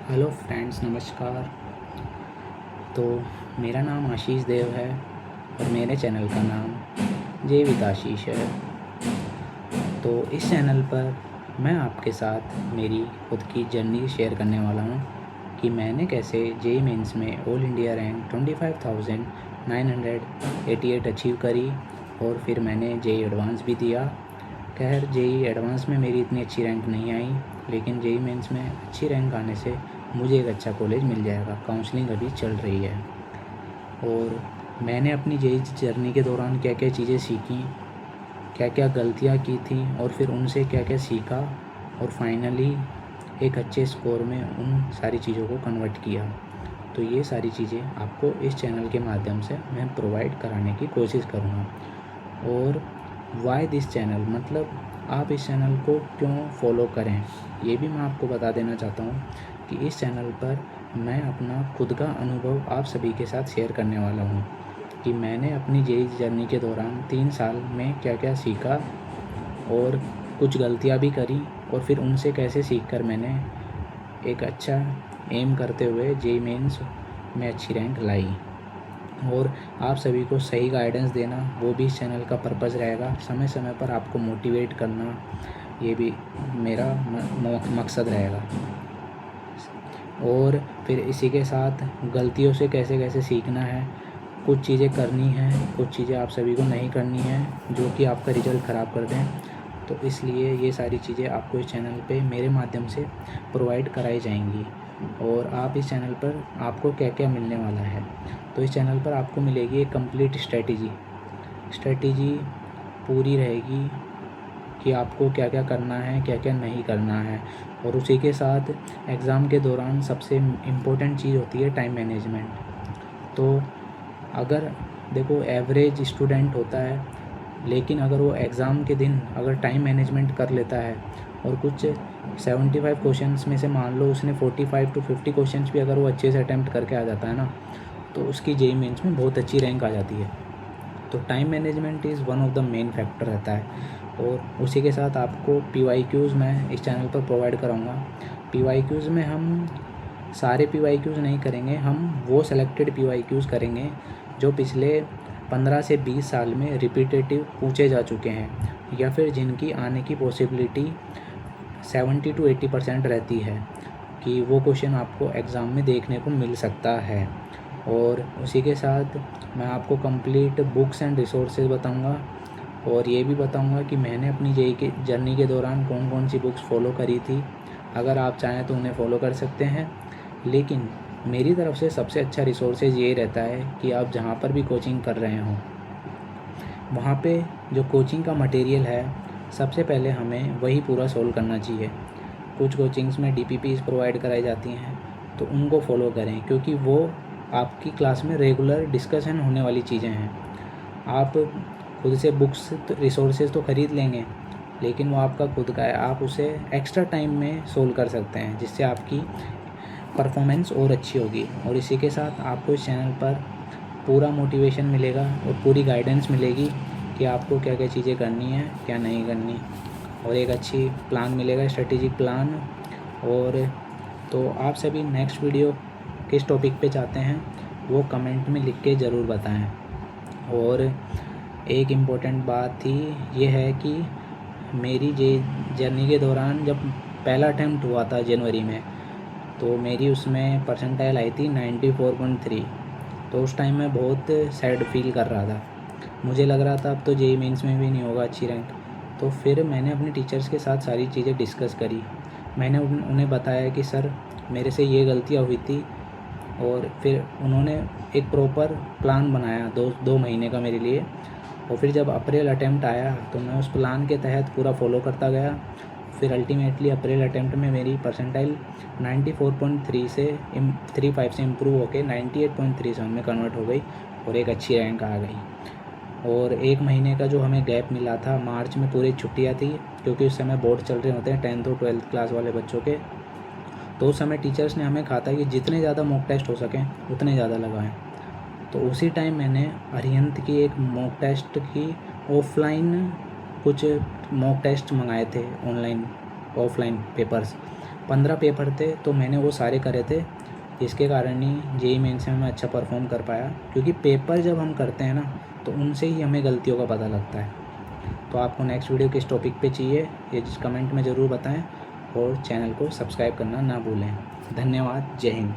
Hello friends, नमस्कार। तो मेरा नाम आशीष देव है और मेरे चैनल का नाम जय विद आशीष है। तो इस चैनल पर मैं आपके साथ मेरी खुद की जर्नी शेयर करने वाला हूँ कि मैंने कैसे जेईई मेंस में ऑल इंडिया रैंक 25,988 अचीव करी और फिर मैंने जेईई एडवांस भी दिया। खैर, जेईई एडवांस में मेरी इतनी अच्छी रैंक नहीं आई, लेकिन जेईई मेंस में अच्छी रैंक आने से मुझे एक अच्छा कॉलेज मिल जाएगा। काउंसलिंग अभी चल रही है और मैंने अपनी जेईई जर्नी के दौरान क्या क्या चीज़ें सीखी, क्या क्या गलतियाँ की थी और फिर उनसे क्या क्या सीखा और फाइनली एक अच्छे स्कोर में उन सारी चीज़ों को कन्वर्ट किया। तो ये सारी चीज़ें आपको इस चैनल के माध्यम से मैं प्रोवाइड कराने की कोशिश करूँगा। और वाई दिस चैनल, मतलब आप इस चैनल को क्यों फॉलो करें, ये भी मैं आपको बता देना चाहता हूँ कि इस चैनल पर मैं अपना खुद का अनुभव आप सभी के साथ शेयर करने वाला हूँ कि मैंने अपनी जेईई जर्नी के दौरान 3 साल में क्या क्या सीखा और कुछ गलतियाँ भी करी और फिर उनसे कैसे सीखकर मैंने एक अच्छा एम करते हुए जेईई मेंस में अच्छी रैंक लाई। और आप सभी को सही गाइडेंस देना, वो भी इस चैनल का पर्पज़ रहेगा। समय समय पर आपको मोटिवेट करना, ये भी मेरा मकसद रहेगा। और फिर इसी के साथ गलतियों से कैसे कैसे सीखना है, कुछ चीज़ें करनी हैं, कुछ चीज़ें आप सभी को नहीं करनी है जो कि आपका रिज़ल्ट ख़राब कर दें। तो इसलिए ये सारी चीज़ें आपको इस चैनल पे मेरे माध्यम से प्रोवाइड कराई जाएंगी। और आप इस चैनल पर आपको क्या क्या मिलने वाला है, तो इस चैनल पर आपको मिलेगी एक कंप्लीट स्ट्रेटजी पूरी रहेगी कि आपको क्या क्या करना है, क्या क्या नहीं करना है। और उसी के साथ एग्ज़ाम के दौरान सबसे इम्पोर्टेंट चीज़ होती है टाइम मैनेजमेंट। तो अगर देखो, एवरेज स्टूडेंट होता है, लेकिन अगर वो एग्ज़ाम के दिन अगर टाइम मैनेजमेंट कर लेता है और कुछ 75 क्वेश्चंस में से मान लो उसने 45 to 50 क्वेश्चंस भी अगर वो अच्छे से अटैम्प्ट करके आ जाता है ना, तो उसकी जेईई मेंस में बहुत अच्छी रैंक आ जाती है। तो time management is one of the main factor रहता है। और उसी के साथ आपको पीवाईक्यूज़ मैं इस चैनल पर प्रोवाइड कराऊंगा। पीवाईक्यूज़ में हम सारे पीवाईक्यूज़ नहीं करेंगे, हम वो सेलेक्टेड पीवाईक्यूज़ करेंगे जो पिछले 15 से 20 साल में रिपीटेटिव पूछे जा चुके हैं या फिर जिनकी आने की पॉसिबिलिटी 70 to 80% रहती है कि वो क्वेश्चन आपको एग्ज़ाम में देखने को मिल सकता है। और उसी के साथ मैं आपको कंप्लीट बुक्स एंड रिसोर्सेज बताऊंगा और ये भी बताऊंगा कि मैंने अपनी जेईई के जर्नी के दौरान कौन कौन सी बुक्स फ़ॉलो करी थी। अगर आप चाहें तो उन्हें फ़ॉलो कर सकते हैं, लेकिन मेरी तरफ से सबसे अच्छा रिसोर्सेज ये रहता है कि आप जहाँ पर भी कोचिंग कर रहे हों, वहाँ पे जो कोचिंग का मटेरियल है, सबसे पहले हमें वही पूरा सोल्व करना चाहिए। कुछ कोचिंग्स में डीपीपीज़ प्रोवाइड कराई जाती हैं, तो उनको फॉलो करें क्योंकि वो आपकी क्लास में रेगुलर डिस्कशन होने वाली चीज़ें हैं। आप खुद से बुक्स रिसोर्सेज तो ख़रीद लेंगे, लेकिन वो आपका खुद का है, आप उसे एक्स्ट्रा टाइम में सोल्व कर सकते हैं, जिससे आपकी परफॉर्मेंस और अच्छी होगी। और इसी के साथ आपको इस चैनल पर पूरा मोटिवेशन मिलेगा और पूरी गाइडेंस मिलेगी कि आपको क्या क्या चीज़ें करनी है, क्या नहीं करनी, और एक अच्छी प्लान मिलेगा, स्ट्रेटेजिक प्लान। और तो आप सभी नेक्स्ट वीडियो किस टॉपिक पे चाहते हैं वो कमेंट में लिख के ज़रूर बताएं। और एक इम्पोर्टेंट बात थी, ये है कि मेरी जर्नी के दौरान जब पहला अटैम्प्ट हुआ था जनवरी में, तो मेरी उसमें परसेंटाइल आई थी 94.3। तो उस टाइम मैं बहुत सैड फील कर रहा था, मुझे लग रहा था अब तो जेईई मेंस में भी नहीं होगा अच्छी रैंक। तो फिर मैंने अपने टीचर्स के साथ सारी चीज़ें डिस्कस करी। मैंने उन्हें बताया कि सर, मेरे से ये गलतियाँ हुई थी, और फिर उन्होंने एक प्रॉपर प्लान बनाया 2 महीने का मेरे लिए। और फिर जब अप्रैल अटैम्प्ट आया तो मैं उस प्लान के तहत पूरा फॉलो करता गया। फिर अल्टीमेटली अप्रैल अटैम्प्ट में मेरी परसेंटाइल 94.3 से 35 से इम्प्रूव होकर 98.37 में कन्वर्ट हो गई और एक अच्छी रैंक आ गई। और 1 महीने का जो हमें गैप मिला था, मार्च में पूरी छुट्टियां थी क्योंकि उस समय बोर्ड चल रहे होते हैं 10th और 12th क्लास वाले बच्चों के। तो उस समय टीचर्स ने हमें कहा था कि जितने ज़्यादा मॉक टेस्ट हो सकें उतने ज़्यादा लगाएं। तो उसी टाइम मैंने अरिहंत की एक मॉक टेस्ट की ऑफलाइन कुछ मॉक टेस्ट मंगाए थे, ऑनलाइन ऑफलाइन पेपर्स। 15 पेपर थे तो मैंने वो सारे करे थे, इसके कारण ही जेईई मेंस में मैं अच्छा परफॉर्म कर पाया, क्योंकि पेपर जब हम करते हैं ना तो उनसे ही हमें गलतियों का पता लगता है। तो आपको नेक्स्ट वीडियो किस टॉपिक पे चाहिए ये कमेंट में ज़रूर बताएं और चैनल को सब्सक्राइब करना ना भूलें। धन्यवाद। जय हिंद।